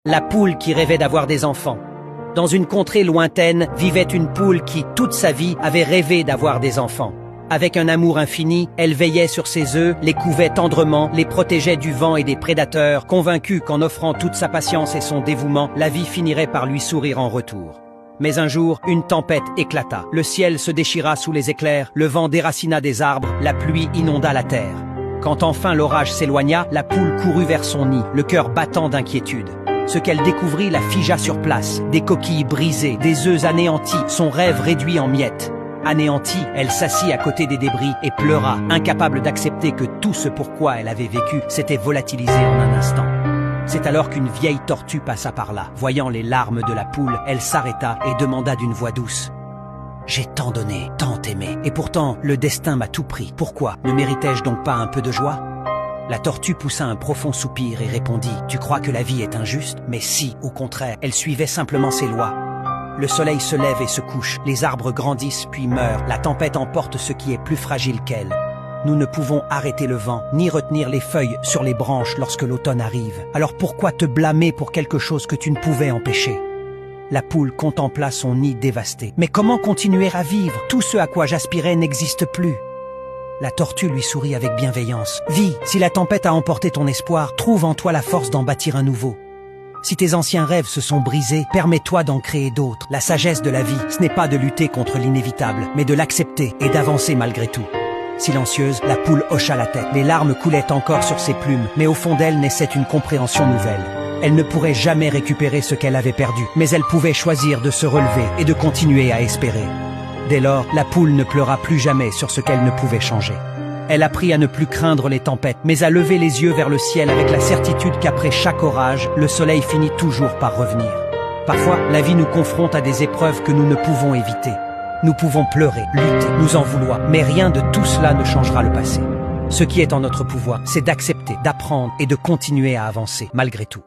La poule qui rêvait d'avoir des enfants. Dans une contrée lointaine vivait une poule qui, toute sa vie, avait rêvé d'avoir des enfants. Avec un amour infini, elle veillait sur ses œufs, les couvait tendrement, les protégeait du vent et des prédateurs, convaincue qu'en offrant toute sa patience et son dévouement, la vie finirait par lui sourire en retour. Mais un jour, une tempête éclata. Le ciel se déchira sous les éclairs, le vent déracina des arbres, la pluie inonda la terre. Quand enfin l'orage s'éloigna, la poule courut vers son nid, le cœur battant d'inquiétude. Ce qu'elle découvrit la figea sur place, des coquilles brisées, des œufs anéantis, son rêve réduit en miettes. Anéantie, elle s'assit à côté des débris et pleura, incapable d'accepter que tout ce pourquoi elle avait vécu s'était volatilisé en un instant. C'est alors qu'une vieille tortue passa par là. Voyant les larmes de la poule, elle s'arrêta et demanda d'une voix douce. « J'ai tant donné, tant aimé, et pourtant le destin m'a tout pris. Pourquoi? Ne méritais-je donc pas un peu de joie ?» La tortue poussa un profond soupir et répondit « Tu crois que la vie est injuste? Mais si, au contraire, elle suivait simplement ses lois. Le soleil se lève et se couche, les arbres grandissent puis meurent, la tempête emporte ce qui est plus fragile qu'elle. Nous ne pouvons arrêter le vent, ni retenir les feuilles sur les branches lorsque l'automne arrive. Alors pourquoi te blâmer pour quelque chose que tu ne pouvais empêcher ?» La poule contempla son nid dévasté. « Mais comment continuer à vivre? Tout ce à quoi j'aspirais n'existe plus. » La tortue lui sourit avec bienveillance. « Vis, si la tempête a emporté ton espoir, trouve en toi la force d'en bâtir un nouveau. Si tes anciens rêves se sont brisés, permets-toi d'en créer d'autres. La sagesse de la vie, ce n'est pas de lutter contre l'inévitable, mais de l'accepter et d'avancer malgré tout. » Silencieuse, la poule hocha la tête. Les larmes coulaient encore sur ses plumes, mais au fond d'elle naissait une compréhension nouvelle. Elle ne pourrait jamais récupérer ce qu'elle avait perdu, mais elle pouvait choisir de se relever et de continuer à espérer. Dès lors, la poule ne pleura plus jamais sur ce qu'elle ne pouvait changer. Elle apprit à ne plus craindre les tempêtes, mais à lever les yeux vers le ciel avec la certitude qu'après chaque orage, le soleil finit toujours par revenir. Parfois, la vie nous confronte à des épreuves que nous ne pouvons éviter. Nous pouvons pleurer, lutter, nous en vouloir, mais rien de tout cela ne changera le passé. Ce qui est en notre pouvoir, c'est d'accepter, d'apprendre et de continuer à avancer, malgré tout.